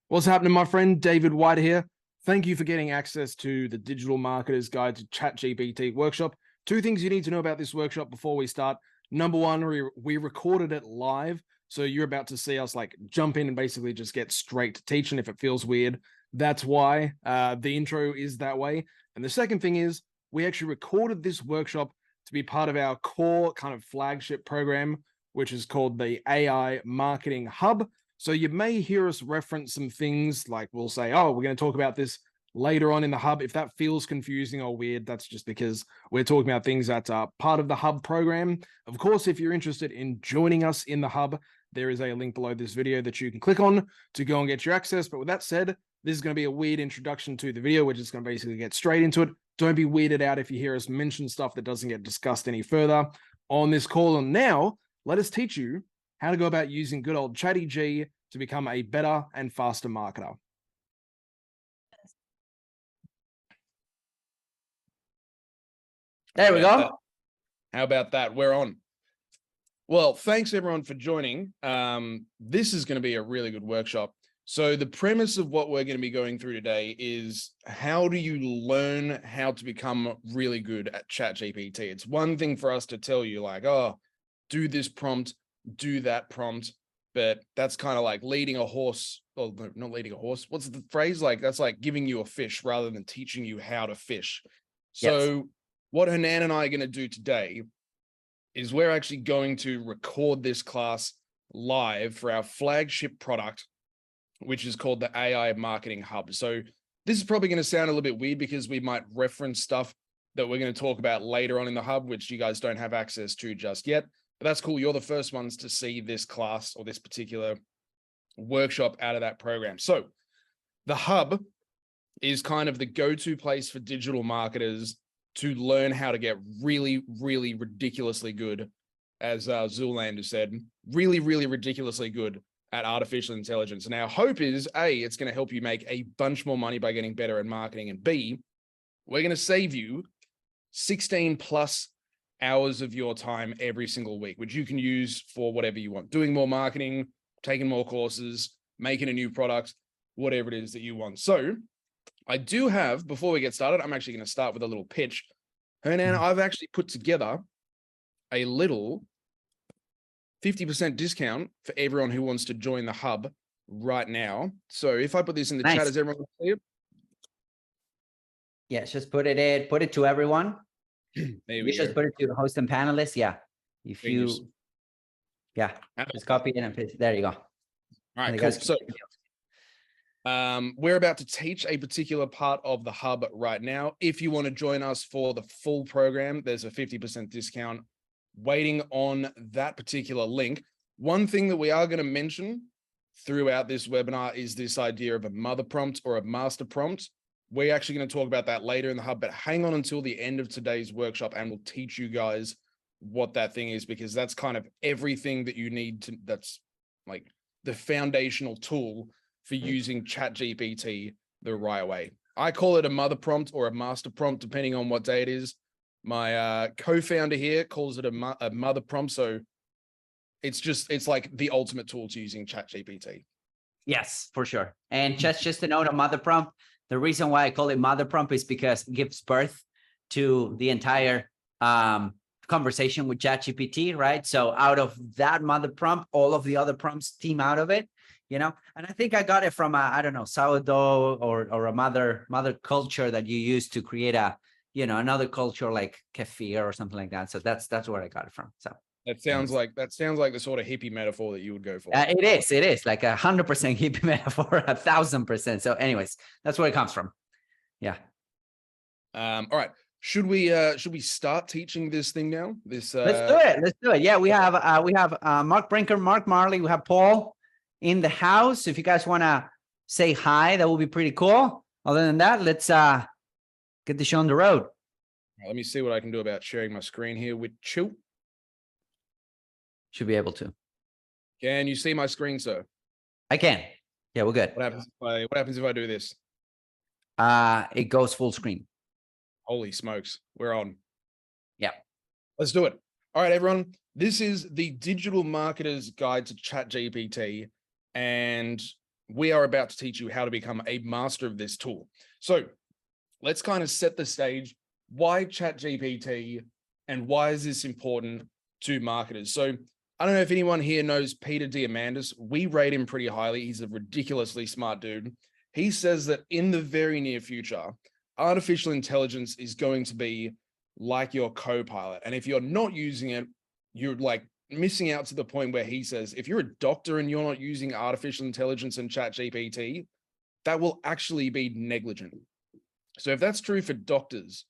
What's happening, my friend? David White here. Thank you for getting access to the Digital Marketer's Guide to ChatGPT workshop. Two things you need to know about this workshop before we start. Number one, we recorded it live, so you're about to see us like jump in and basically just get straight to teaching. If it feels weird, that's why the intro is that way. And the second thing is we actually recorded this workshop to be part of our core kind of flagship program, which is called the AI Marketing Hub. So you may hear us reference some things like we'll say, oh, we're going to talk about this later on in the hub. If that feels confusing or weird, that's just because we're talking about things that are part of the hub program. Of course, if you're interested in joining us in the hub, there is a link below this video that you can click on to go and get your access. But with that said, this is going to be a weird introduction to the video. We're just going to basically get straight into it. Don't be weirded out if you hear us mention stuff that doesn't get discussed any further on this call. And now let us teach you how to go about using good old ChatGPT to become a better and faster marketer. There we go. How about that? We're on. Well, thanks everyone for joining. This is going to be a really good workshop. So the premise of what we're going to be going through today is how do you learn how to become really good at ChatGPT? It's one thing for us to tell you like, oh, do this prompt, do that prompt, but that's kind of like leading a horse, or not leading a horse. What's the phrase? Like that's like giving you a fish rather than teaching you how to fish. So what Hernan and I are going to do today is we're actually going to record this class live for our flagship product, which is called the AI Marketing Hub. So this is probably going to sound a little bit weird because we might reference stuff that we're going to talk about later on in the hub, which you guys don't have access to just yet. But that's cool. You're the first ones to see this class or this particular workshop out of that program. So the hub is kind of the go-to place for digital marketers to learn how to get really, really ridiculously good, as Zoolander said, really, really ridiculously good at artificial intelligence. And our hope is, A, it's going to help you make a bunch more money by getting better at marketing. And B, we're going to save you 16 plus hours of your time every single week, which you can use for whatever you want, doing more marketing, taking more courses, making a new product, whatever it is that you want. So I do have, before we get started, I'm actually going to start with a little pitch. Hernan, I've actually put together a little 50% discount for everyone who wants to join the hub right now. So if I put this in the chat, is everyone see it? Yes, just put it to everyone. There we go. Just put it to the host and panelists. Yeah. If you, just copy it and paste. There you go. All right, cool. So we're about to teach a particular part of the hub right now. If you want to join us for the full program, there's a 50% discount waiting on that particular link. One thing that we are going to mention throughout this webinar is this idea of a mother prompt or a master prompt. We're actually going to talk about that later in the hub, but hang on until the end of today's workshop and we'll teach you guys what that thing is, because that's kind of everything that you need to, that's like the foundational tool for using ChatGPT the right way. I call it a mother prompt or a master prompt, depending on what day it is. My co-founder here calls it a mother prompt. So it's like the ultimate tool to using ChatGPT. Yes, for sure. And just to note, a mother prompt, the reason why I call it mother prompt is because it gives birth to the entire conversation with ChatGPT, right? So out of that mother prompt, all of the other prompts team out of it, you know. And I think I got it from I don't know, sourdough or a mother culture that you use to create a, you know, another culture like kefir or something like that. So that's where I got it from. So that sounds like the sort of hippie metaphor that you would go for. It is like 100% hippie metaphor, 1000%. So anyways, that's where it comes from. Yeah. All right. Should we start teaching this thing now? Let's do it. Yeah, we have Mark Brinker, Mark Marley, we have Paul in the house. If you guys want to say hi, that would be pretty cool. Other than that, let's get the show on the road. Let me see what I can do about sharing my screen here with you. Should be able to. Can you see my screen, sir? I can. Yeah, we're good. What happens if I do this? It goes full screen. Holy smokes, we're on. Yeah. Let's do it. All right, everyone. This is the Digital Marketer's Guide to ChatGPT. And we are about to teach you how to become a master of this tool. So let's kind of set the stage. Why ChatGPT and why is this important to marketers? So I don't know if anyone here knows Peter Diamandis. We rate him pretty highly. He's a ridiculously smart dude. He says that in the very near future, artificial intelligence is going to be like your co-pilot. And if you're not using it, you're like missing out to the point where he says, if you're a doctor and you're not using artificial intelligence and ChatGPT, that will actually be negligent. So if that's true for doctors,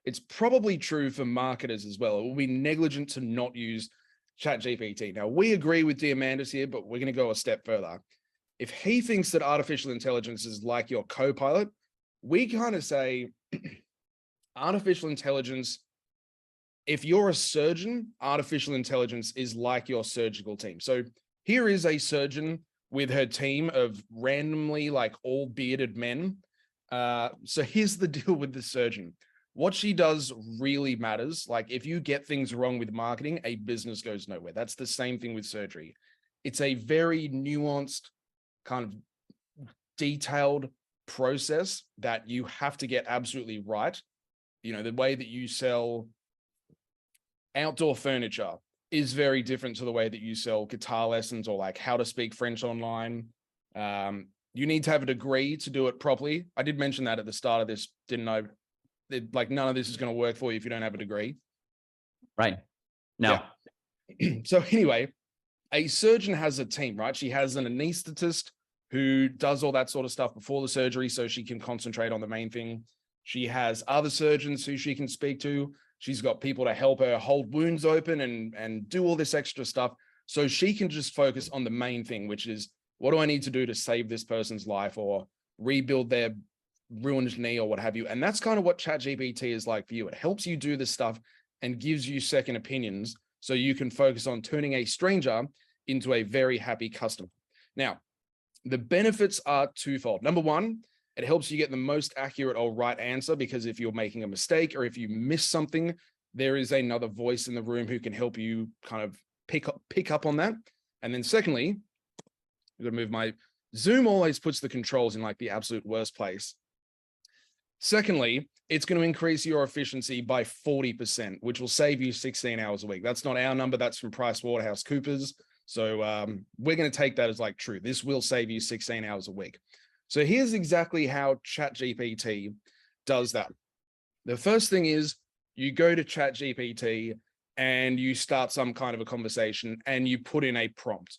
it's probably true for marketers as well. It will be negligent to not use ChatGPT. Now, we agree with Diamandis here, but we're going to go a step further. If he thinks that artificial intelligence is like your co-pilot, we kind of say artificial intelligence, if you're a surgeon, artificial intelligence is like your surgical team. So here is a surgeon with her team of randomly like all bearded men. So here's the deal with the surgeon. What she does really matters. Like if you get things wrong with marketing, a business goes nowhere. That's the same thing with surgery. It's a very nuanced, kind of detailed process that you have to get absolutely right. You know, the way that you sell outdoor furniture is very different to the way that you sell guitar lessons or like how to speak French online. You need to have a degree to do it properly. I did mention that at the start of this, didn't I? Like none of this is going to work for you if you don't have a degree. Right. No. Yeah. So anyway, a surgeon has a team, right? She has an anesthetist who does all that sort of stuff before the surgery so she can concentrate on the main thing. She has other surgeons who she can speak to. She's got people to help her hold wounds open and do all this extra stuff so she can just focus on the main thing, which is what do I need to do to save this person's life or rebuild their ruined knee or what have you. And that's kind of what ChatGPT is like for you. It helps you do this stuff and gives you second opinions so you can focus on turning a stranger into a very happy customer. Now, the benefits are twofold. Number one, it helps you get the most accurate or right answer because if you're making a mistake or if you miss something, there is another voice in the room who can help you kind of pick up on that. And then secondly, I'm going to move my Zoom always puts the controls in like the absolute worst place. Secondly, it's going to increase your efficiency by 40%, which will save you 16 hours a week. That's not our number. That's from PricewaterhouseCoopers. So we're going to take that as like true. This will save you 16 hours a week. So here's exactly how ChatGPT does that. The first thing is you go to ChatGPT and you start some kind of a conversation and you put in a prompt.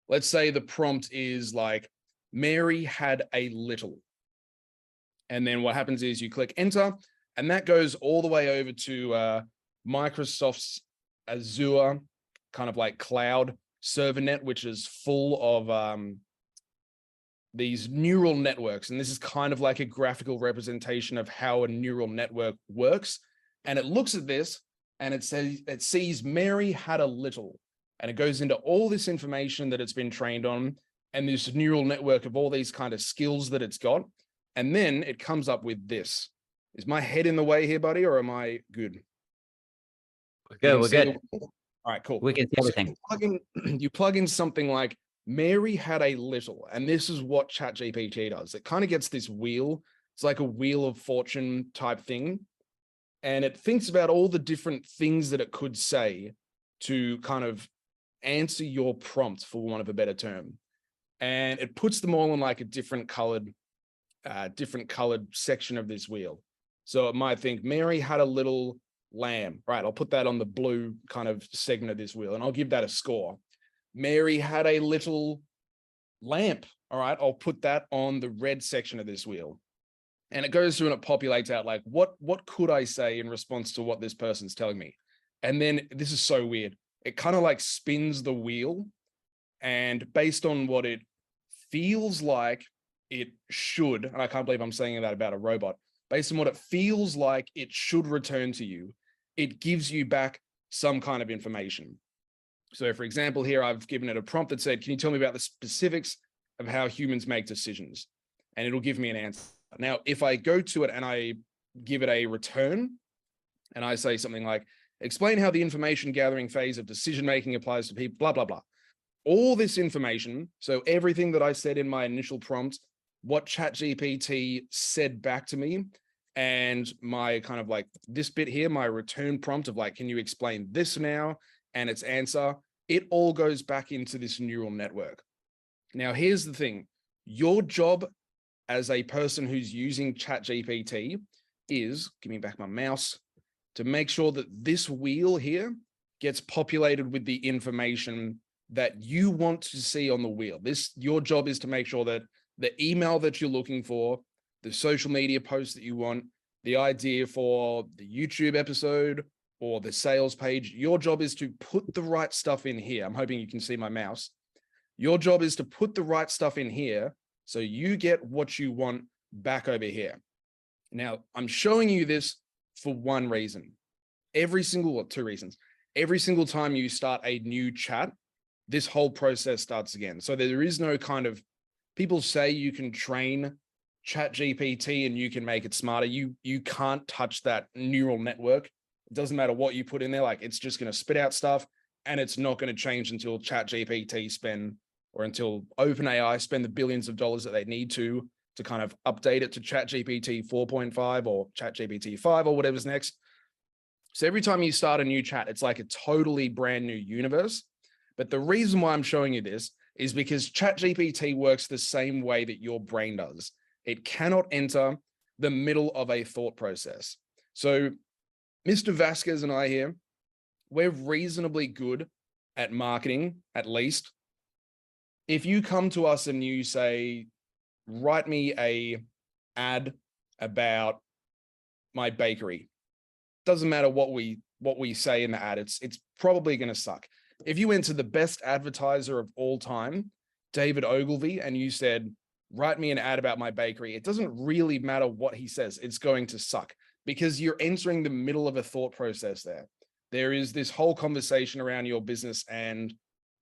Let's say the prompt is like, Mary had a little. And then what happens is you click enter, and that goes all the way over to Microsoft's Azure kind of like cloud server net, which is full of these neural networks. And this is kind of like a graphical representation of how a neural network works. And it looks at this and it says, it sees Mary had a little, and it goes into all this information that it's been trained on and this neural network of all these kind of skills that it's got. And then it comes up with this. Is my head in the way here, buddy, or am I good? We're good. We're good. All right, cool. We can see everything. You plug in something like Mary had a little, and this is what ChatGPT does. It kind of gets this wheel. It's like a wheel of fortune type thing. And it thinks about all the different things that it could say to kind of answer your prompt, for want of a better term. And it puts them all in like a different colored section of this wheel. So it might think Mary had a little lamb. Right, I'll put that on the blue kind of segment of this wheel and I'll give that a score. Mary had a little lamp. All right, I'll put that on the red section of this wheel. And it goes through and it populates out like, what could I say in response to what this person's telling me? And then this is so weird. It kind of like spins the wheel, and based on what it feels like it should, and I can't believe I'm saying that about a robot, based on what it feels like it should return to you, it gives you back some kind of information. So for example, here I've given it a prompt that said, can you tell me about the specifics of how humans make decisions? And it'll give me an answer. Now, if I go to it and I give it a return and I say something like, explain how the information gathering phase of decision-making applies to people, blah, blah, blah. all this information. So everything that I said in my initial prompt, what ChatGPT said back to me, and my kind of like this bit here, my return prompt of like, can you explain this now? And its answer, it all goes back into this neural network. Now, here's the thing. Your job as a person who's using ChatGPT is, give me back my mouse, to make sure that this wheel here gets populated with the information that you want to see on the wheel. Your job is to make sure that the email that you're looking for, the social media post that you want, the idea for the YouTube episode or the sales page, your job is to put the right stuff in here. I'm hoping you can see my mouse. Your job is to put the right stuff in here so you get what you want back over here. Now, I'm showing you this for one reason. Two reasons. Every single time you start a new chat, this whole process starts again. So there is no kind of, people say you can train ChatGPT and you can make it smarter. You can't touch that neural network. It doesn't matter what you put in there. Like, it's just going to spit out stuff, and it's not going to change until ChatGPT until OpenAI spend the billions of dollars that they need to kind of update it to ChatGPT 4.5 or ChatGPT 5 or whatever's next. So every time you start a new chat, it's like a totally brand new universe. But the reason why I'm showing you this is because ChatGPT works the same way that your brain does. It cannot enter the middle of a thought process. So Mr. Vasquez and I here, we're reasonably good at marketing, at least. If you come to us and you say, write me a ad about my bakery, doesn't matter what we say in the ad, it's probably going to suck. If you went to the best advertiser of all time, David Ogilvy, and you said, write me an ad about my bakery, it doesn't really matter what he says. It's going to suck because you're entering the middle of a thought process there. There is this whole conversation around your business and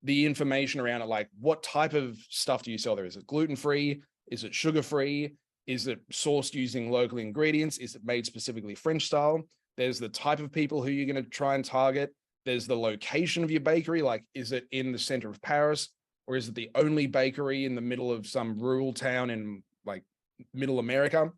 the information around it, like what type of stuff do you sell there? Is it gluten-free? Is it sugar-free? Is it sourced using local ingredients? Is it made specifically French style? There's the type of people who you're going to try and target. There's the location of your bakery. Like, is it in the center of Paris, or is it the only bakery in the middle of some rural town in like middle America?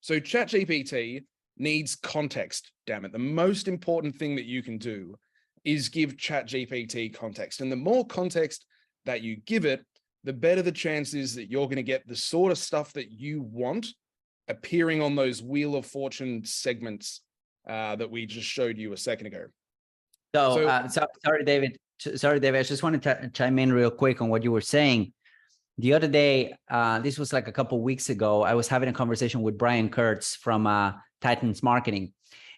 So ChatGPT needs context, damn it. The most important thing that you can do is give ChatGPT context. And the more context that you give it, the better the chance is that you're going to get the sort of stuff that you want appearing on those Wheel of Fortune segments that we just showed you a second ago. So sorry, David. I just wanted to chime in real quick on what you were saying. The other day, this was like a couple of weeks ago, I was having a conversation with Brian Kurtz from Titans Marketing.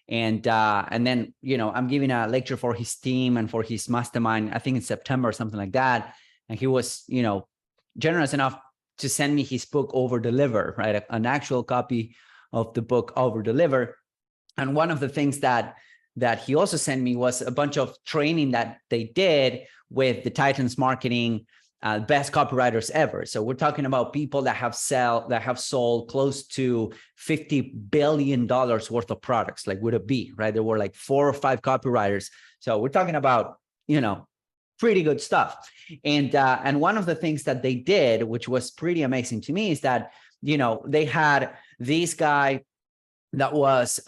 And then, I'm giving a lecture for his team and for his mastermind, I think in September or something like that. And he was, generous enough to send me his book, Over Deliver, right? An actual copy of the book, Over Deliver. And one of the things that he also sent me was a bunch of training that they did with the Titans Marketing best copywriters ever. So we're talking about people that have sold close to $50 billion worth of products, like with a B, right? There were like 4 or 5 copywriters. So we're talking about, pretty good stuff. And one of the things that they did, which was pretty amazing to me, is that, they had this guy that was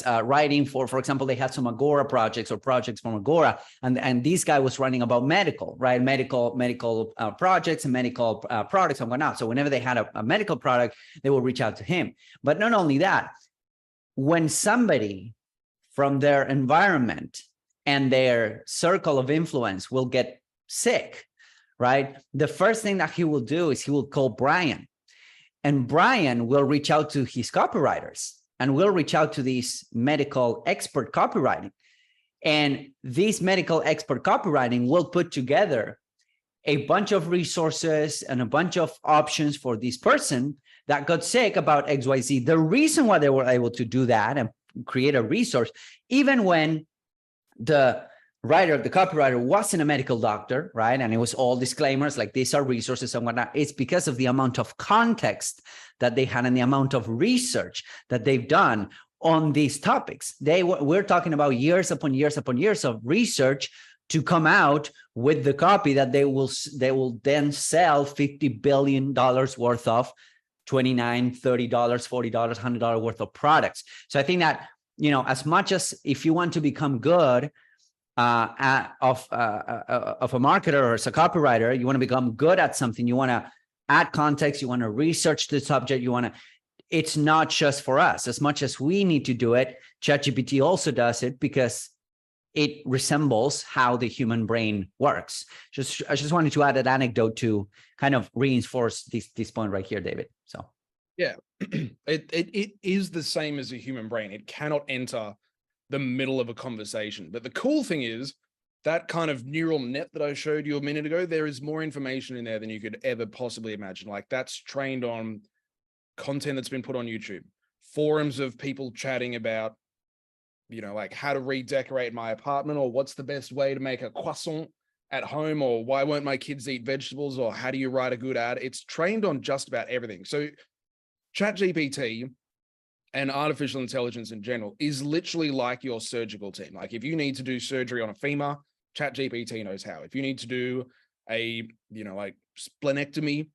writing for example, they had some Agora projects or projects from Agora, and this guy was writing about medical, right? Medical projects and medical products and whatnot. So whenever they had a medical product, they will reach out to him. But not only that, when somebody from their environment and their circle of influence will get sick, right? The first thing that he will do is he will call Brian. And Brian will reach out to his copywriters and will reach out to these medical expert copywriting. And this medical expert copywriting will put together a bunch of resources and a bunch of options for this person that got sick about XYZ. The reason why they were able to do that and create a resource, even when the writer, the copywriter, wasn't a medical doctor, right? And it was all disclaimers like these are resources and whatnot. It's because of the amount of context that they had and the amount of research that they've done on these topics. We're talking about years upon years upon years of research to come out with the copy that they will then sell $50 billion worth of $29, $30, $40, $100 worth of products. So I think that, as much as if you want to become good of a marketer or as a copywriter, you want to become good at something, you want to add context, you want to research the subject, it's not just for us. As much as we need to do it, ChatGPT also does it because it resembles how the human brain works. I just wanted to add an anecdote to kind of reinforce this point right here, David. So yeah, it is the same as a human brain. It cannot enter the middle of a conversation. But the cool thing is that kind of neural net that I showed you a minute ago, there is more information in there than you could ever possibly imagine. Like, that's trained on content that's been put on YouTube, forums of people chatting about, like how to redecorate my apartment, or what's the best way to make a croissant at home, or why won't my kids eat vegetables, or how do you write a good ad? It's trained on just about everything. So ChatGPT and artificial intelligence in general is literally like your surgical team. Like, if you need to do surgery on a femur, ChatGPT knows how. If you need to do a, like splenectomy,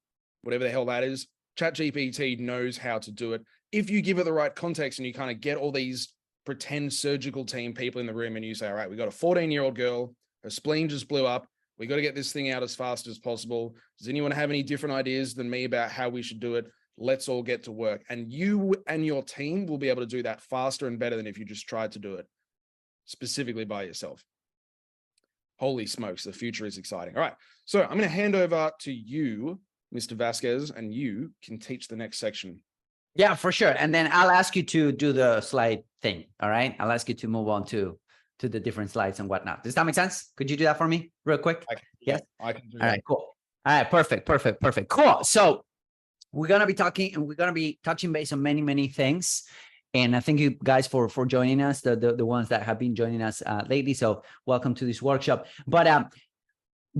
whatever the hell that is, ChatGPT knows how to do it. If you give it the right context and you kind of get all these pretend surgical team people in the room and you say, all right, we got a 14-year-old girl, her spleen just blew up. We got to get this thing out as fast as possible. Does anyone have any different ideas than me about how we should do it? Let's all get to work. And you and your team will be able to do that faster and better than if you just tried to do it specifically by yourself. Holy smokes, the future is exciting. All right, so I'm going to hand over to you, Mr. Vasquez, and you can teach the next section. Yeah, for sure. And then I'll ask you to do the slide thing. All right. I'll ask you to move on to the different slides and whatnot. Does that make sense? Could you do that for me real quick? Yes. I can do that. All right, cool. All right, perfect. Cool. So we're going to be talking and we're going to be touching base on many, many things. And I thank you guys for joining us, the ones that have been joining us lately. So welcome to this workshop. But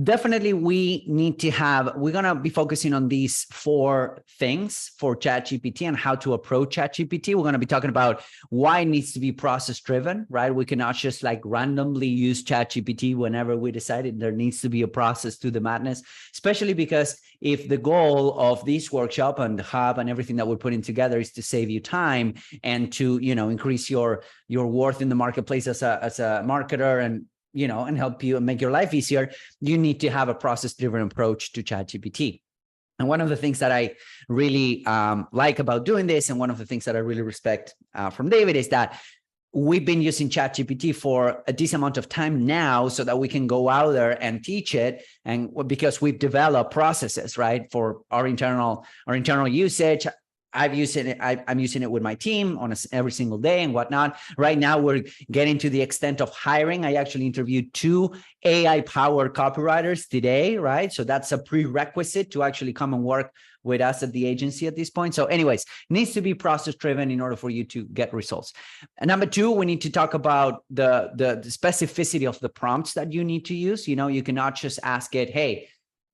definitely we're going to be focusing on these 4 things for ChatGPT and how to approach ChatGPT. We're going to be talking about why it needs to be process driven, right? We cannot just like randomly use ChatGPT whenever we decided. There needs to be a process to the madness, especially because if the goal of this workshop and the hub and everything that we're putting together is to save you time and to, increase your worth in the marketplace as a marketer and help you and make your life easier, you need to have a process-driven approach to ChatGPT. And one of the things that I really like about doing this, and one of the things that I really respect from David, is that we've been using ChatGPT for a decent amount of time now so that we can go out there and teach it. And because we've developed processes, right, for our internal usage. I'm using it with my team on every single day and whatnot. Right now, we're getting to the extent of hiring. I actually interviewed 2 AI-powered copywriters today, right? So that's a prerequisite to actually come and work with us at the agency at this point. So anyways, it needs to be process-driven in order for you to get results. And number 2, we need to talk about the specificity of the prompts that you need to use. You cannot just ask it, hey,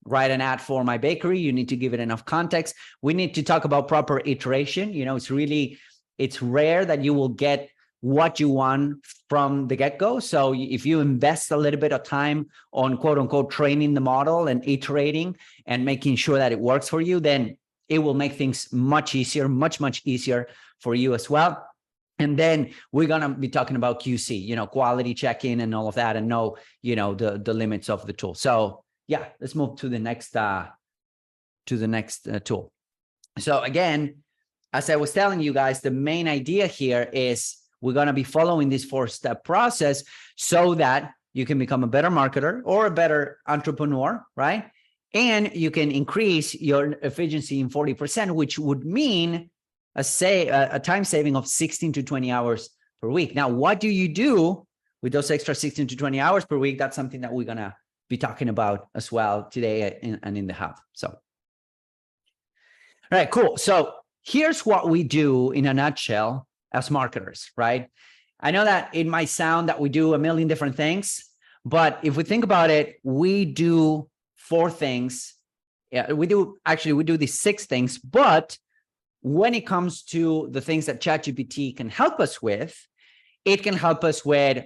write an ad for my bakery. You need to give it enough context. We need to talk about proper iteration. It's rare that you will get what you want from the get-go. So if you invest a little bit of time on quote unquote training the model and iterating and making sure that it works for you, then it will make things much easier, much easier for you as well. And then we're going to be talking about QC, quality checking and all of that, and the limits of the tool. So yeah, let's move to the next tool. So again, as I was telling you guys, the main idea here is we're going to be following this 4-step process so that you can become a better marketer or a better entrepreneur, right? And you can increase your efficiency in 40%, which would mean a time saving of 16 to 20 hours per week. Now, what do you do with those extra 16 to 20 hours per week? That's something that we're going to be talking about as well today and in the hub. So, all right, cool. So here's what we do in a nutshell as marketers, right? I know that it might sound that we do a million different things, but if we think about it, we do 4 things. Yeah, we do these 6 things, but when it comes to the things that ChatGPT can help us with, it can help us with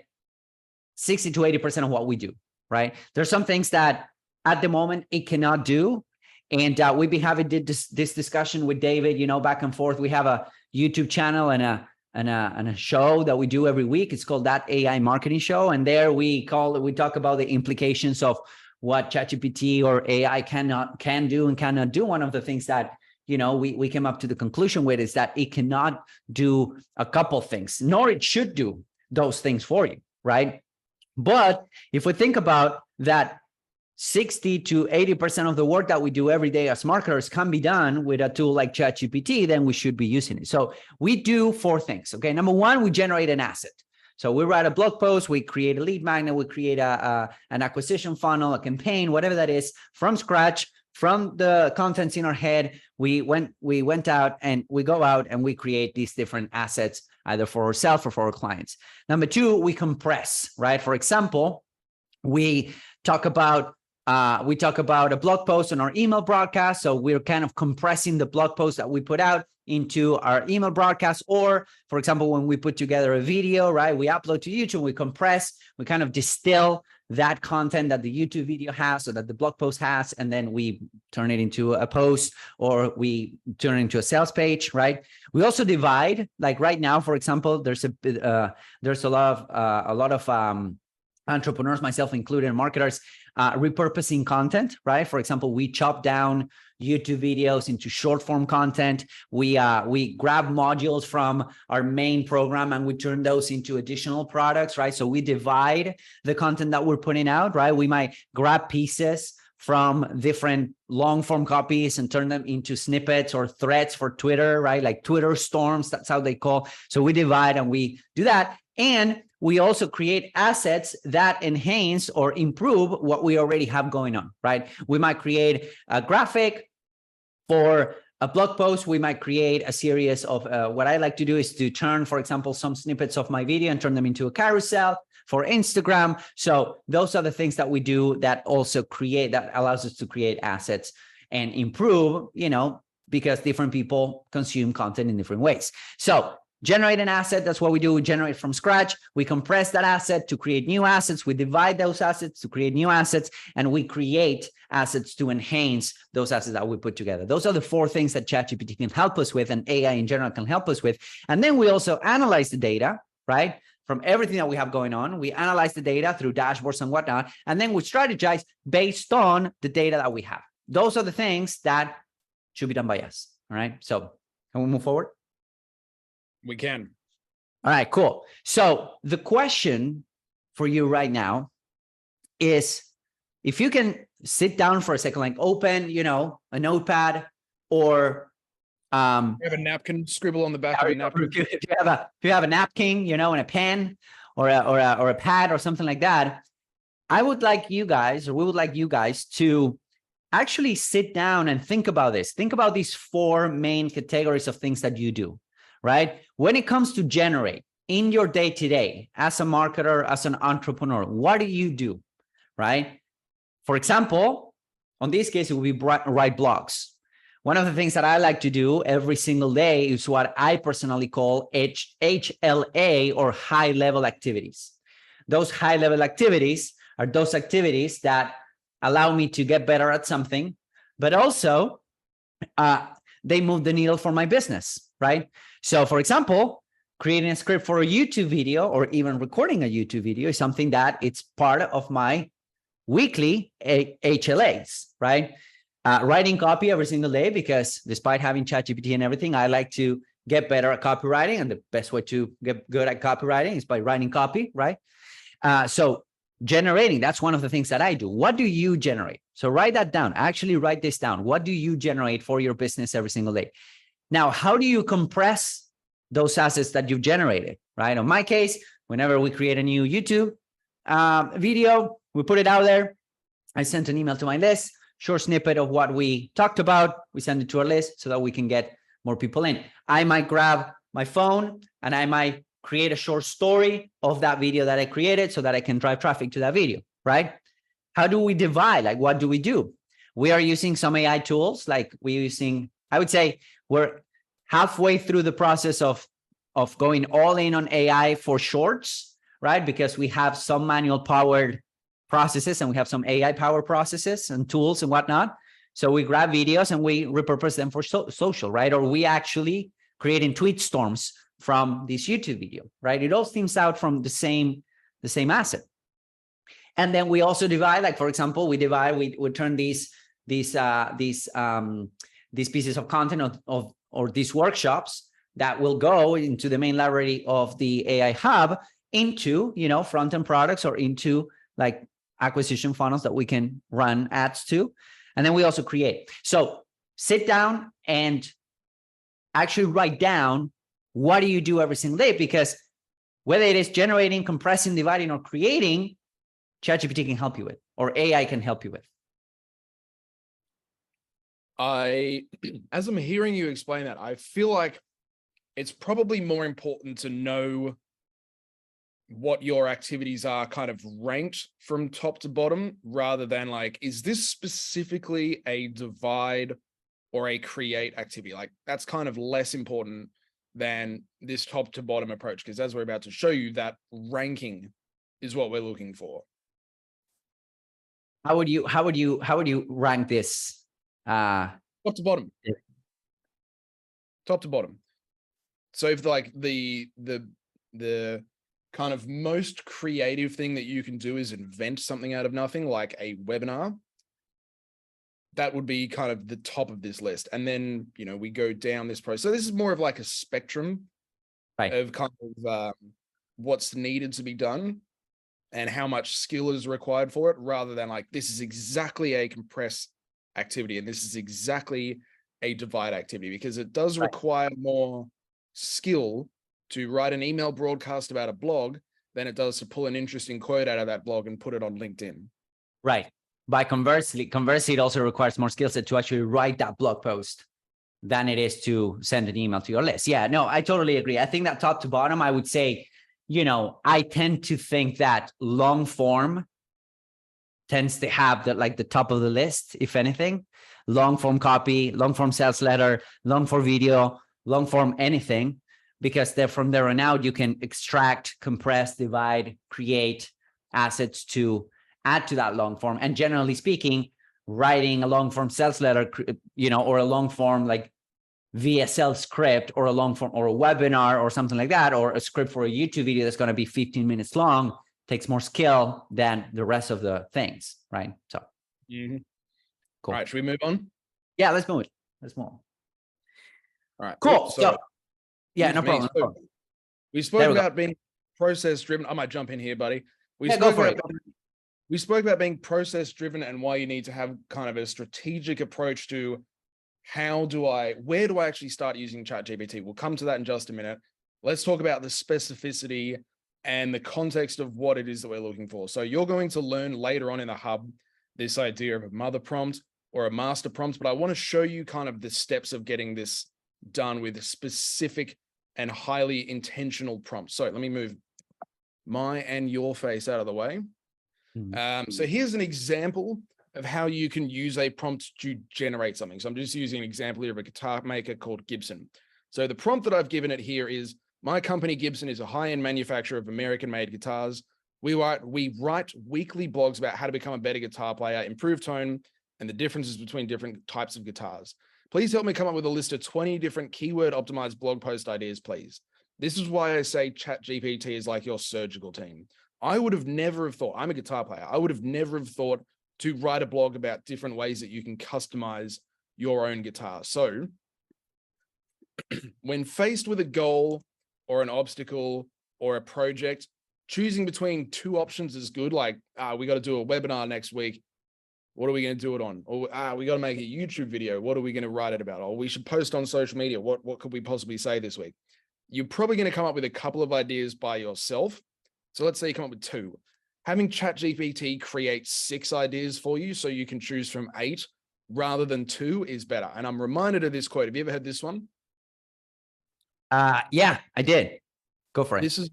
60 to 80% of what we do. right? There's some things that at the moment it cannot do. And we've been having this discussion with David, you know, back and forth. We have a YouTube channel and a show that we do every week. It's called That AI Marketing Show. And there we talk about the implications of what ChatGPT or AI can do and cannot do. One of the things that, you know, we came up to the conclusion with is that it cannot do a couple things, nor it should do those things for you, right? But if we think about that, 60 to 80% of the work that we do every day as marketers can be done with a tool like ChatGPT, then we should be using it. So we do 4 things. Okay. Number 1, we generate an asset. So we write a blog post, we create a lead magnet, we create an acquisition funnel, a campaign, whatever that is, from scratch, from the contents in our head. We went out and we go out and we create these different assets, either for ourselves or for our clients. Number 2, we compress, right? For example, we talk about a blog post on our email broadcast. So we're kind of compressing the blog post that we put out into our email broadcast. Or, for example, when we put together a video, right, we upload to YouTube, we compress, we kind of distill that content that the YouTube video has or that the blog post has, and then we turn it into a post or we turn it into a sales page, right? We also divide, like right now, for example, there's a lot of entrepreneurs, myself included, marketers, repurposing content, right? For example, we chop down YouTube videos into short form content. We grab modules from our main program and we turn those into additional products, right? So we divide the content that we're putting out, right? We might grab pieces from different long form copies and turn them into snippets or threads for Twitter, right? Like Twitter storms, that's how they call. So we divide and we do that. And we also create assets that enhance or improve what we already have going on, right? We might create a graphic for a blog post. We might create a series of, what I like to do is to turn, for example, some snippets of my video and turn them into a carousel for Instagram. So those are the things that we do that also that allows us to create assets and improve, you know, because different people consume content in different ways. So generate an asset, that's what we do. We generate from scratch. We compress that asset to create new assets. We divide those assets to create new assets, and we create assets to enhance those assets that we put together. Those are the 4 things that ChatGPT can help us with, and AI in general can help us with. And then we also analyze the data, right? From everything that we have going on, we analyze the data through dashboards and whatnot, and then we strategize based on the data that we have. Those are the things that should be done by us, all right? So can we move forward? We can. All right, cool. So the question for you right now is, if you can sit down for a second, like open, you know, a notepad or You have a napkin, scribble on the back of a napkin. if you have a napkin, you know, and a pen or a pad or something like that, I would like you guys, or we would like you guys to actually sit down and think about this. Think about these 4 main categories of things that you do. Right? When it comes to generate in your day-to-day as a marketer, as an entrepreneur, what do you do? Right? For example, on this case, it would be write blogs. One of the things that I like to do every single day is what I personally call HLA, or high-level activities. Those high-level activities are those activities that allow me to get better at something, but also they move the needle for my business, right? So, for example, creating a script for a YouTube video or even recording a YouTube video is something that it's part of my weekly HLAs, right? Writing copy every single day, because despite having ChatGPT and everything, I like to get better at copywriting. And the best way to get good at copywriting is by writing copy, right? So generating, that's one of the things that I do. What do you generate? So write that down. Actually write this down. What do you generate for your business every single day? Now, how do you compress those assets that you've generated, right? In my case, whenever we create a new YouTube video, we put it out there. I sent an email to my list, short snippet of what we talked about. We send it to our list so that we can get more people in. I might grab my phone and I might create a short story of that video that I created so that I can drive traffic to that video, right? How do we divide? Like, what do we do? We are using some AI tools, like we're using, I would say we're halfway through the process of going all in on AI for shorts, right? Because we have some manual powered processes, and we have some AI powered processes and tools and whatnot. So we grab videos and we repurpose them for social, right? Or we actually creating tweet storms from this YouTube video, right? It all stems out from the same asset. And then we also divide, like, for example, we turn these pieces of content or these workshops that will go into the main library of the AI Hub into, front-end products or into like acquisition funnels that we can run ads to. And then we also create. So sit down and actually write down, what do you do every single day? Because whether it is generating, compressing, dividing, or creating, ChatGPT can help you with, or AI can help you with. As I'm hearing you explain that, I feel like it's probably more important to know what your activities are kind of ranked from top to bottom, rather than like, is this specifically a divide or a create activity? Like, that's kind of less important than this top to bottom approach, because as we're about to show you, that ranking is what we're looking for. How would you rank this? Top to bottom. Yeah. Top to bottom. So if like the kind of most creative thing that you can do is invent something out of nothing, like a webinar, that would be kind of the top of this list. And then, we go down this process. So this is more of like a spectrum, right, of kind of what's needed to be done and how much skill is required for it, rather than like, this is exactly a compress activity and this is exactly a divide activity, because it does require more skill to write an email broadcast about a blog than it does to pull an interesting quote out of that blog and put it on LinkedIn. Right. By conversely, it also requires more skill set to actually write that blog post than it is to send an email to your list. Yeah, no, I totally agree. I think that top to bottom, I would say, I tend to think that long form tends to have the top of the list, if anything. Long form copy, long form sales letter, long form video, long form anything, because from there on out, you can extract, compress, divide, create assets to add to that long form. And generally speaking, writing a long form sales letter, or a long form like VSL script, or a long form or a webinar or something like that, or a script for a YouTube video that's going to be 15 minutes long, takes more skill than the rest of the things, right? So, cool. All right, should we move on? Yeah, let's move. All right, cool. So, yeah, no problem. We spoke about being process driven. I might jump in here, buddy. We spoke about being process driven and why you need to have kind of a strategic approach to where do I actually start using ChatGPT? We'll come to that in just a minute. Let's talk about the specificity and the context of what it is that we're looking for. So you're going to learn later on in the hub this idea of a mother prompt or a master prompt, but I want to show you kind of the steps of getting this done with specific and highly intentional prompts. So let me move my and your face out of the way. So here's an example of how you can use a prompt to generate something. So I'm just using an example here of a guitar maker called Gibson. So the prompt that I've given it here is, my company Gibson is a high-end manufacturer of American-made guitars. We write weekly blogs about how to become a better guitar player, improve tone, and the differences between different types of guitars. Please help me come up with a list of 20 different keyword-optimized blog post ideas, please. This is why I say ChatGPT is like your surgical team. I would have never have thought, I'm a guitar player, I would have never have thought to write a blog about different ways that you can customize your own guitar. So when faced with a goal or an obstacle or a project, choosing between two options is good. Like, we got to do a webinar next week. What are we going to do it on? Or we got to make a YouTube video. What are we going to write it about? Or we should post on social media. What could we possibly say this week? You're probably going to come up with a couple of ideas by yourself. So let's say you come up with 2. Having ChatGPT create 6 ideas for you so you can choose from 8 rather than 2 is better. And I'm reminded of this quote. Have you ever heard this one? Yeah, I did. Go for it. This is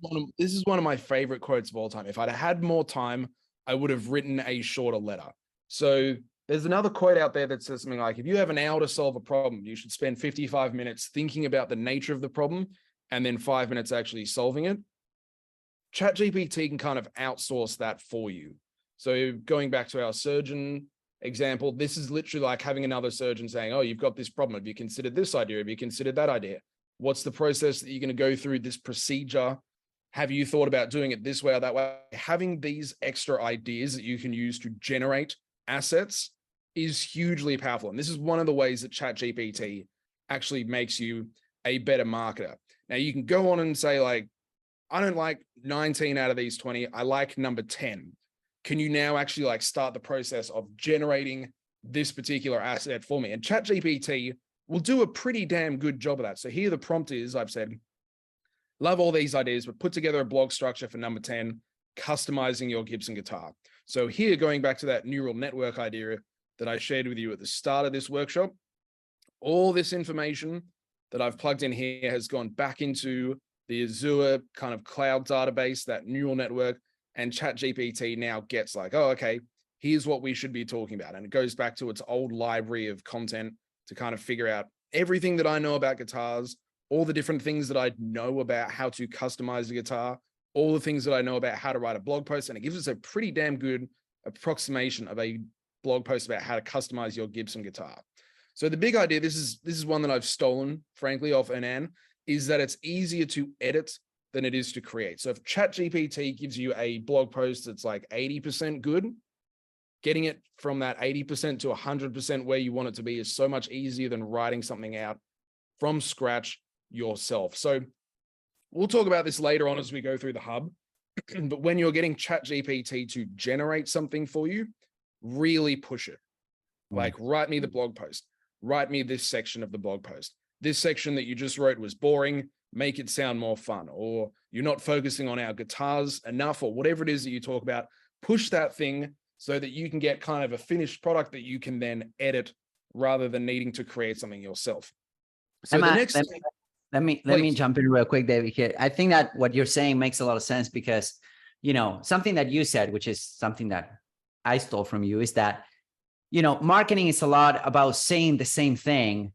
one of my favorite quotes of all time. If I'd had more time, I would have written a shorter letter. So there's another quote out there that says something like, if you have an hour to solve a problem, you should spend 55 minutes thinking about the nature of the problem and then 5 minutes actually solving it. ChatGPT can kind of outsource that for you. So going back to our surgeon example, this is literally like having another surgeon saying, oh, you've got this problem. Have you considered this idea? Have you considered that idea? What's the process that you're going to go through, this procedure? Have you thought about doing it this way or that way? Having these extra ideas that you can use to generate assets is hugely powerful. And this is one of the ways that ChatGPT actually makes you a better marketer. Now you can go on and say like, I don't like 19 out of these 20. I like number 10. Can you now actually like start the process of generating this particular asset for me? And ChatGPT will do a pretty damn good job of that. So here the prompt is, I've said, love all these ideas, but put together a blog structure for number 10, customizing your Gibson guitar. So here, going back to that neural network idea that I shared with you at the start of this workshop, all this information that I've plugged in here has gone back into the Azure kind of cloud database, that neural network, and ChatGPT now gets like, oh, okay, here's what we should be talking about. And it goes back to its old library of content to kind of figure out everything that I know about guitars, all the different things that I know about how to customize a guitar, all the things that I know about how to write a blog post. And it gives us a pretty damn good approximation of a blog post about how to customize your Gibson guitar. So the big idea, this is one that I've stolen, frankly, off Anand, is that it's easier to edit than it is to create. So if ChatGPT gives you a blog post that's like 80% good, getting it from that 80% to 100% where you want it to be is so much easier than writing something out from scratch yourself. So we'll talk about this later on as we go through the hub. But when you're getting ChatGPT to generate something for you, really push it. Like, write me the blog post. Write me this section of the blog post. This section that you just wrote was boring. Make it sound more fun. Or you're not focusing on our guitars enough, or whatever it is that you talk about. Push that thing so that you can get kind of a finished product that you can then edit rather than needing to create something yourself. So the next thing, let me jump in real quick, David, here. I think that what you're saying makes a lot of sense because, you know, something that you said, which is something that I stole from you, is that, you know, marketing is a lot about saying the same thing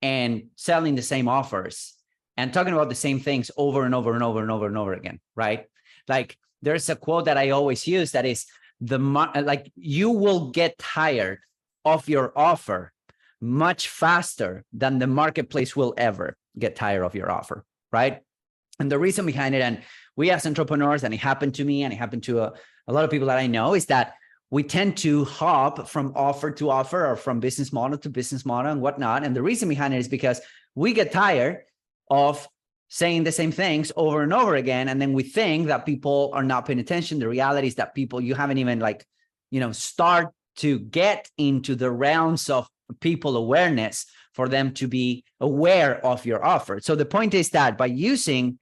and selling the same offers and talking about the same things over and over and over and over and over again, right? Like there's a quote that I always use that is like you will get tired of your offer much faster than the marketplace will ever get tired of your offer, right? And the reason behind it, and we as entrepreneurs, and it happened to me and it happened to a lot of people that I know, is that we tend to hop from offer to offer or from business model to business model and whatnot. And the reason behind it is because we get tired of saying the same things over and over again. And then we think that people are not paying attention. The reality is that people, you haven't even like, you know, start to get into the realms of people awareness for them to be aware of your offer. So the point is that by using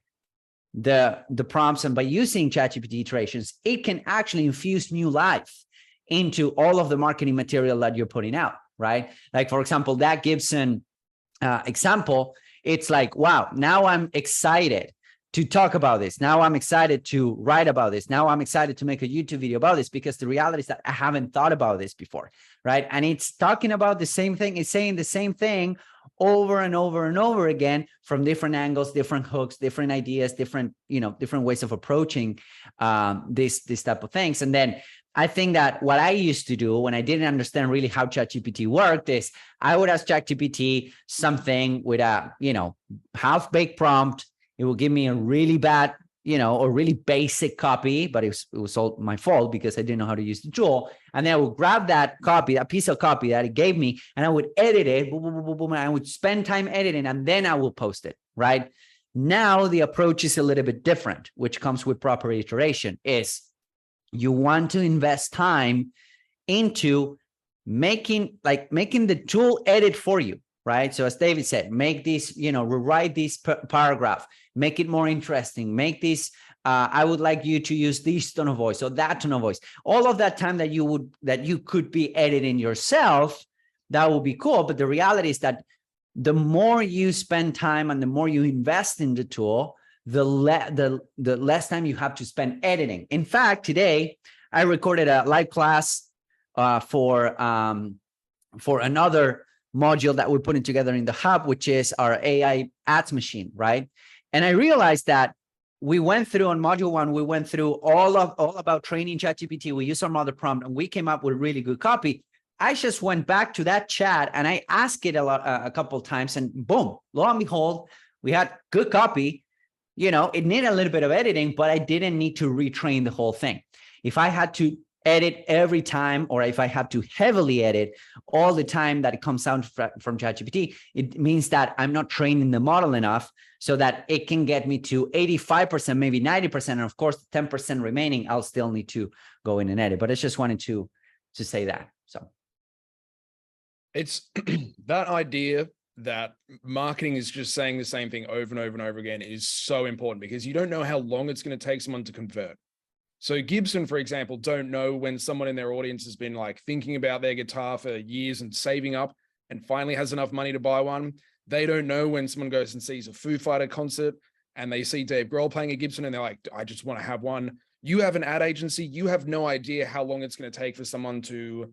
the prompts and by using ChatGPT iterations, it can actually infuse new life into all of the marketing material that you're putting out, right? Like, for example, that Gibson example, it's like, wow, now I'm excited to talk about this. Now I'm excited to write about this. Now I'm excited to make a YouTube video about this because the reality is that I haven't thought about this before, right? And it's talking about the same thing. It's saying the same thing over and over and over again from different angles, different hooks, different ideas, different ways of approaching this type of things. And then I think that what I used to do when I didn't understand really how ChatGPT worked is I would ask ChatGPT something with a, half-baked prompt. It will give me a really bad, or really basic copy, but it was all my fault because I didn't know how to use the tool. And then I would grab that copy, that piece of copy that it gave me, and I would edit it, boom, boom, boom, boom, and I would spend time editing, and then I will post it, right? Now the approach is a little bit different, which comes with proper iteration, is you want to invest time into making the tool edit for you, right? So as David said, make this, rewrite this paragraph, make it more interesting, make this, I would like you to use this tone of voice or that tone of voice. All of that time that you could be editing yourself, that would be cool. But the reality is that the more you spend time and the more you invest in the tool, the less time you have to spend editing. In fact, today I recorded a live class for another module that we're putting together in the hub, which is our AI ads machine, right? And I realized that we went through on module 1, we went through all about training ChatGPT. We used our mother prompt and we came up with really good copy. I just went back to that chat and I asked it a couple of times, and boom, lo and behold, we had good copy. You know, it needed a little bit of editing, but I didn't need to retrain the whole thing. If I had to edit every time, or if I have to heavily edit all the time that it comes out from ChatGPT, it means that I'm not training the model enough so that it can get me to 85%, maybe 90%. And of course, 10% remaining, I'll still need to go in and edit. But I just wanted to say that. So it's that idea that marketing is just saying the same thing over and over and over again is so important, because you don't know how long it's going to take someone to convert. So Gibson, for example, don't know when someone in their audience has been like thinking about their guitar for years and saving up and finally has enough money to buy one. They don't know when someone goes and sees a Foo Fighter concert and they see Dave Grohl playing a Gibson and they're like, I just want to have one. You have an ad agency. You have no idea how long it's going to take for someone to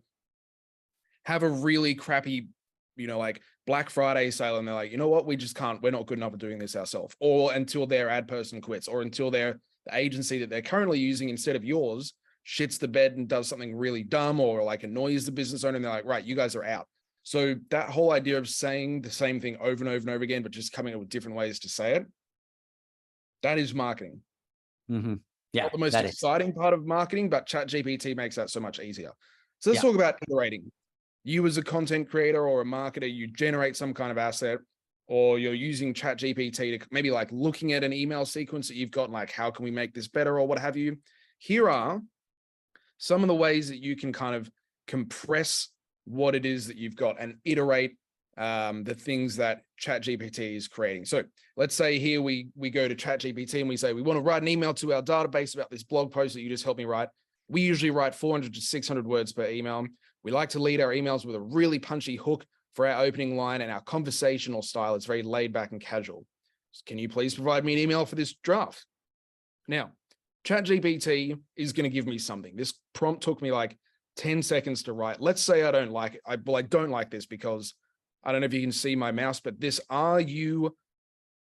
have a really crappy, you know, like Black Friday sale. And they're like, you know what? We just can't, we're not good enough at doing this ourselves, or until their ad person quits, or until the agency that they're currently using instead of yours shits the bed and does something really dumb or like annoys the business owner. And they're like, right, you guys are out. So that whole idea of saying the same thing over and over and over again, but just coming up with different ways to say it, that is marketing. mm-hmm. Yeah, not the most exciting part of marketing, but ChatGPT makes that so much easier. So let's talk about iterating. You as a content creator or a marketer, you generate some kind of asset, or you're using ChatGPT to maybe like looking at an email sequence that you've got, like, how can we make this better or what have you? Here are some of the ways that you can kind of compress what it is that you've got and iterate the things that ChatGPT is creating. So let's say here we go to ChatGPT and we say, we want to write an email to our database about this blog post that you just helped me write. We usually write 400 to 600 words per email. We like to lead our emails with a really punchy hook for our opening line, and our conversational style is very laid back and casual. Can you please provide me an email for this draft? Now, ChatGPT is going to give me something. This prompt took me like 10 seconds to write. Let's say I don't like it. I don't like this because I don't know if you can see my mouse, but this "are you"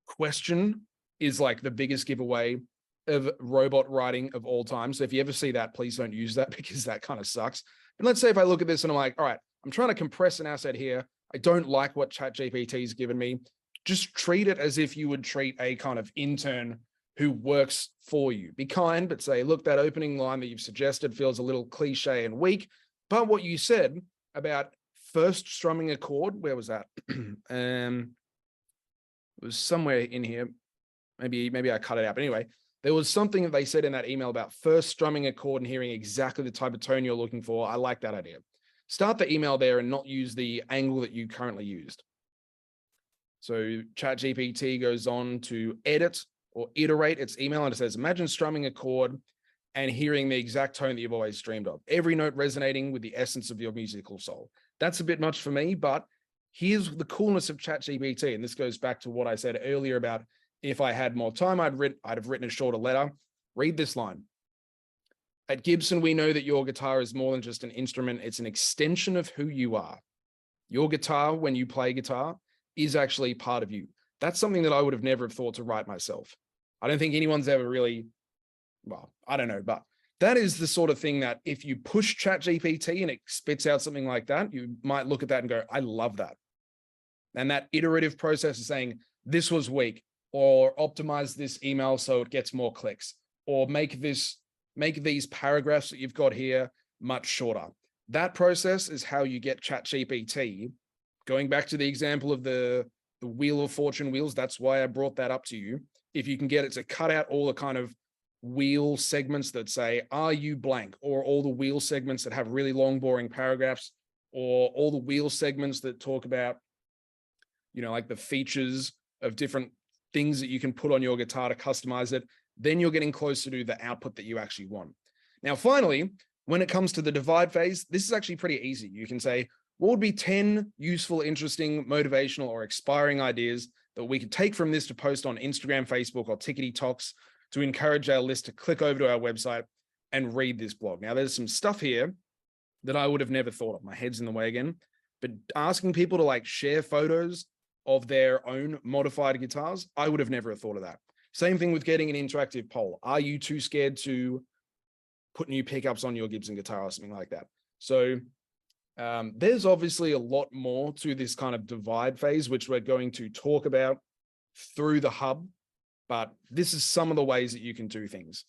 question is like the biggest giveaway of robot writing of all time. So if you ever see that, please don't use that, because that kind of sucks. And let's say if I look at this and I'm like, all right, I'm trying to compress an asset here. I don't like what ChatGPT's given me. Just treat it as if you would treat a kind of intern who works for you. Be kind, but say, look, that opening line that you've suggested feels a little cliche and weak. But what you said about first strumming a chord, where was that? It was somewhere in here. Maybe I cut it out. But anyway, there was something that they said in that email about first strumming a chord and hearing exactly the type of tone you're looking for. I like that idea. Start the email there and not use the angle that you currently used. So ChatGPT goes on to edit or iterate its email, and it says, imagine strumming a chord and hearing the exact tone that you've always dreamed of. Every note resonating with the essence of your musical soul. That's a bit much for me, but here's the coolness of ChatGPT. And this goes back to what I said earlier about if I had more time, I'd have written a shorter letter. Read this line. At Gibson, we know that your guitar is more than just an instrument. It's an extension of who you are. Your guitar, when you play guitar, is actually part of you. That's something that I would have never thought to write myself. I don't think anyone's ever really, well, I don't know, but that is the sort of thing that if you push ChatGPT and it spits out something like that, you might look at that and go, I love that. And that iterative process of saying, this was weak, or optimize this email so it gets more clicks, or make these paragraphs that you've got here much shorter. That process is how you get ChatGPT. Going back to the example of the Wheel of Fortune wheels, that's why I brought that up to you. If you can get it to cut out all the kind of wheel segments that say, are you blank? Or all the wheel segments that have really long, boring paragraphs, or all the wheel segments that talk about, you know, like the features of different things that you can put on your guitar to customize it, then you're getting closer to the output that you actually want. Now, finally, when it comes to the divide phase, this is actually pretty easy. You can say, what would be 10 useful, interesting, motivational, or inspiring ideas that we could take from this to post on Instagram, Facebook, or Tickety Talks to encourage our list to click over to our website and read this blog. Now, there's some stuff here that I would have never thought of. My head's in the way again, but asking people to like share photos of their own modified guitars, I would have never thought of that. Same thing with getting an interactive poll. Are you too scared to put new pickups on your Gibson guitar or something like that? So there's obviously a lot more to this kind of divide phase, which we're going to talk about through the hub, but this is some of the ways that you can do things.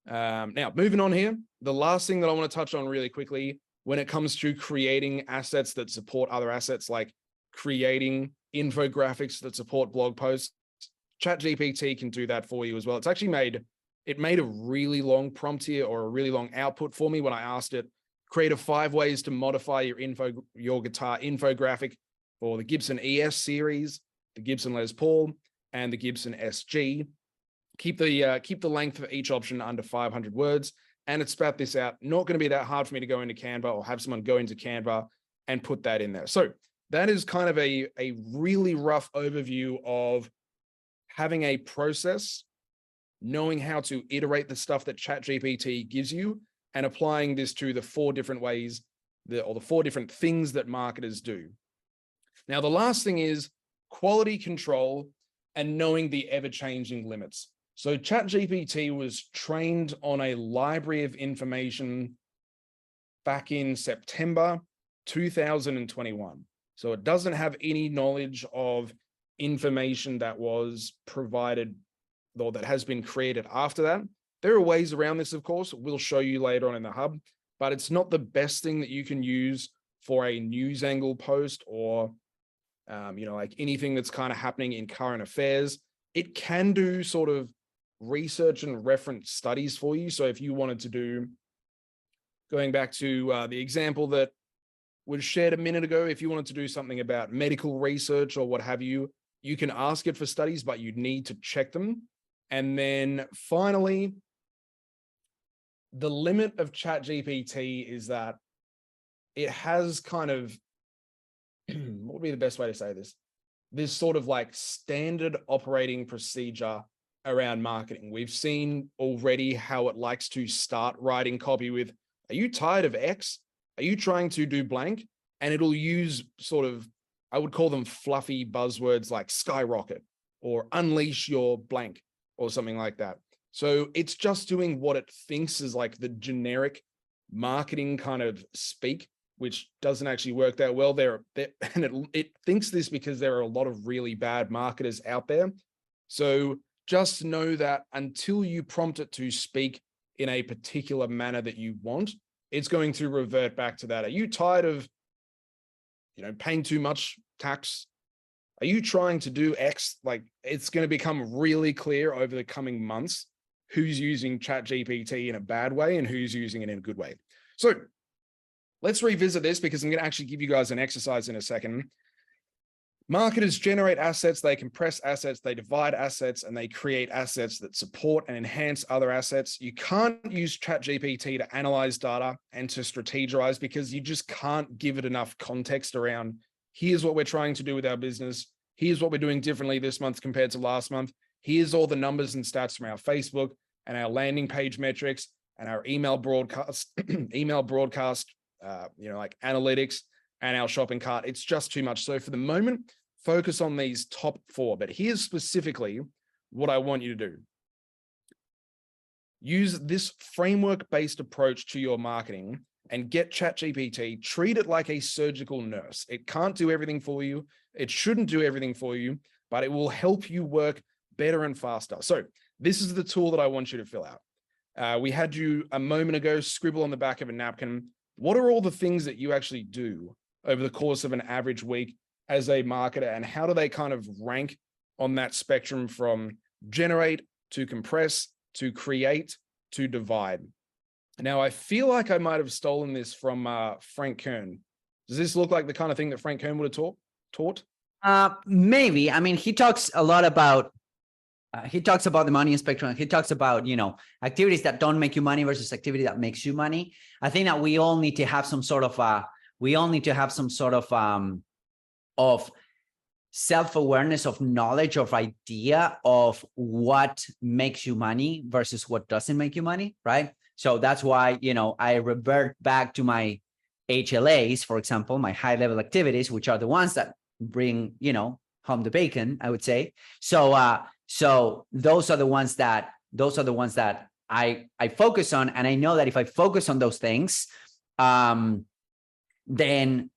Now, moving on here, the last thing that I want to touch on really quickly when it comes to creating assets that support other assets, like creating infographics that support blog posts, ChatGPT can do that for you as well. It's actually made a really long prompt here, or a really long output for me when I asked it, create 5 ways to modify your guitar infographic for the Gibson ES series, the Gibson Les Paul, and the Gibson SG. Keep the length of each option under 500 words, and it spat this out. Not going to be that hard for me to go into Canva or have someone go into Canva and put that in there. So that is kind of a really rough overview of having a process, knowing how to iterate the stuff that ChatGPT gives you, and applying this to the 4 different ways or the 4 different things that marketers do. Now, the last thing is quality control and knowing the ever-changing limits. So ChatGPT was trained on a library of information back in September 2021. So it doesn't have any knowledge of information that was provided or that has been created after that. There are ways around this, of course, we'll show you later on in the hub, but it's not the best thing that you can use for a news angle post or, like anything that's kind of happening in current affairs. It can do sort of research and reference studies for you. So if you wanted to do, going back to the example that was shared a minute ago, if you wanted to do something about medical research or what have you, you can ask it for studies, but you need to check them. And then finally, the limit of ChatGPT is that it has kind of, what would be the best way to say this? This sort of like standard operating procedure around marketing. We've seen already how it likes to start writing copy with, are you tired of X? Are you trying to do blank? And it'll use sort of, I would call them fluffy buzzwords like skyrocket or unleash your blank or something like that. So it's just doing what it thinks is like the generic marketing kind of speak, which doesn't actually work that well there. And it thinks this because there are a lot of really bad marketers out there. So just know that until you prompt it to speak in a particular manner that you want, it's going to revert back to that. Are you tired of, paying too much tax? Are you trying to do X? Like, it's going to become really clear over the coming months who's using ChatGPT in a bad way and who's using it in a good way. So let's revisit this because I'm going to actually give you guys an exercise in a second. Marketers generate assets, they compress assets, they divide assets, and they create assets that support and enhance other assets. You can't use ChatGPT to analyze data and to strategize because you just can't give it enough context around, here's what we're trying to do with our business. Here's what we're doing differently this month compared to last month. Here's all the numbers and stats from our Facebook and our landing page metrics and our email broadcast, like analytics and our shopping cart. It's just too much. So for the moment, focus on these top 4. But here's specifically what I want you to do. Use this framework-based approach to your marketing and get ChatGPT. Treat it like a surgical nurse. It can't do everything for you. It shouldn't do everything for you, but it will help you work better and faster. So this is the tool that I want you to fill out. We had you a moment ago scribble on the back of a napkin. What are all the things that you actually do over the course of an average week as a marketer, and how do they kind of rank on that spectrum from generate to compress to create to divide? Now, I feel like I might have stolen this from Frank Kern. Does this look like the kind of thing that Frank Kern would have taught? Maybe. I mean, he talks a lot about, he talks about the money spectrum. He talks about, activities that don't make you money versus activity that makes you money. I think that we all need to have some sort of self-awareness, of knowledge, of idea of what makes you money versus what doesn't make you money, right? So that's why, I revert back to my HLAs, for example, my high-level activities, which are the ones that bring, home the bacon, I would say. So So those are the ones that I focus on. And I know that if I focus on those things, then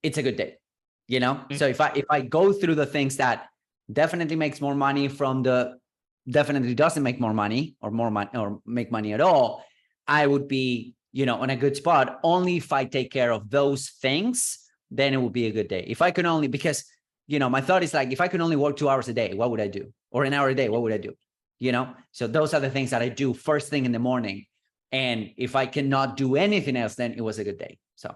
it's a good day, you know? So if I go through the things that definitely makes more money from the definitely doesn't make more money or make money at all, I would be, you know, on a good spot. Only if I take care of those things, then it will be a good day. If I can only, because, you know, my thought is like, if I can only work 2 hours a day, what would I do? Or an hour a day, what would I do? You know? So those are the things that I do first thing in the morning. And if I cannot do anything else, then it was a good day. So.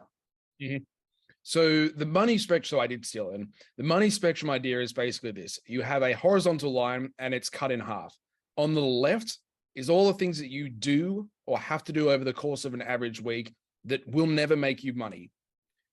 So the money spectrum, so I did steal it. The money spectrum idea is basically this. You have a horizontal line and it's cut in half. On the left is all the things that you do or have to do over the course of an average week that will never make you money.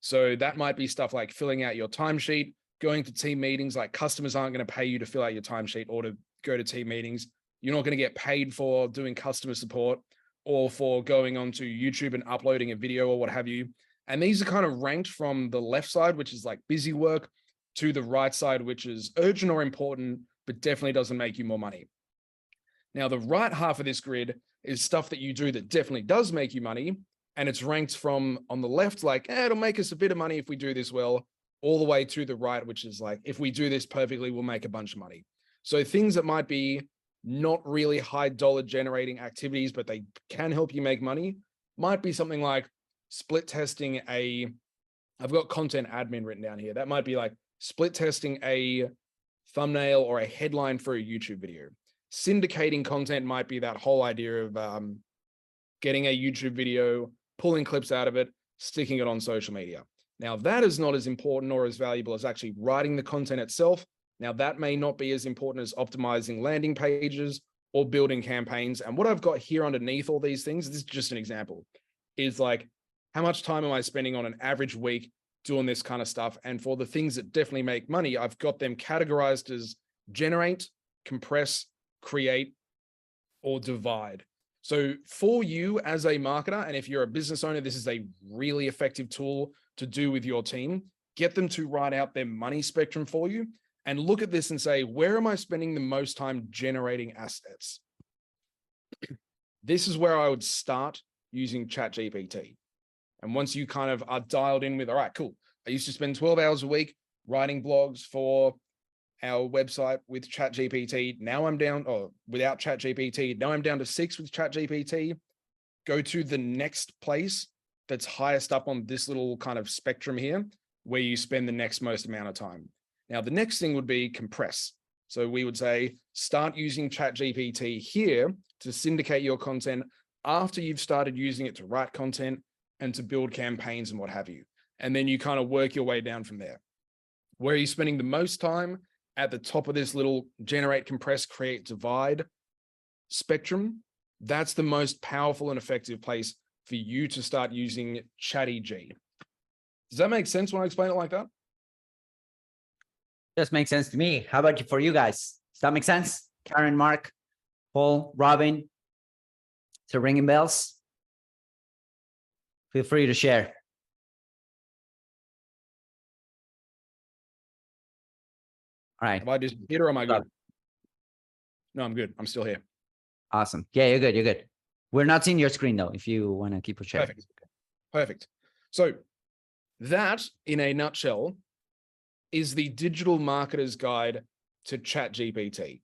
So that might be stuff like filling out your timesheet, going to team meetings. Like customers aren't going to pay you to fill out your timesheet or to go to team meetings. You're not going to get paid for doing customer support or for going onto YouTube and uploading a video or what have you. And these are kind of ranked from the left side, which is like busy work, to the right side, which is urgent or important, but definitely doesn't make you more money. Now, the right half of this grid is stuff that you do that definitely does make you money. And it's ranked from on the left, like, it'll make us a bit of money if we do this well, all the way to the right, which is like, if we do this perfectly, we'll make a bunch of money. So things that might be not really high dollar generating activities, but they can help you make money, might be something like split testing I've got content admin written down here. That might be like split testing a thumbnail or a headline for a YouTube video. Syndicating content might be that whole idea of getting a YouTube video, pulling clips out of it, sticking it on social media. Now that is not as important or as valuable as actually writing the content itself. Now that may not be as important as optimizing landing pages or building campaigns. And what I've got here underneath all these things, this is just an example, is like, how much time am I spending on an average week doing this kind of stuff? And for the things that definitely make money, I've got them categorized as generate, compress, create, or divide. So for you as a marketer, and if you're a business owner, this is a really effective tool to do with your team. Get them to write out their money spectrum for you and look at this and say, where am I spending the most time generating assets? This is where I would start using ChatGPT. And once you kind of are dialed in with, all right, cool. I used to spend 12 hours a week writing blogs for our website with ChatGPT. Now I'm down, or without ChatGPT, now I'm down to 6 with ChatGPT. Go to the next place that's highest up on this little kind of spectrum here, where you spend the next most amount of time. Now, the next thing would be compress. So we would say, start using ChatGPT here to syndicate your content after you've started using it to write content and to build campaigns and what have you. And then you kind of work your way down from there. Where are you spending the most time? At the top of this little generate, compress, create, divide spectrum. That's the most powerful and effective place for you to start using ChatGPT. Does that make sense when I explain it like that? Just makes sense to me. How about for you guys? Does that make sense? Karen, Mark, Paul, Robin? Is it ringing bells? Feel free to share. All right. Have I disappeared or am I good? No, I'm good. I'm still here. Awesome. Yeah, you're good. You're good. We're not seeing your screen though, if you want to keep a sharing. Perfect. So that, in a nutshell, is the digital marketer's guide to ChatGPT.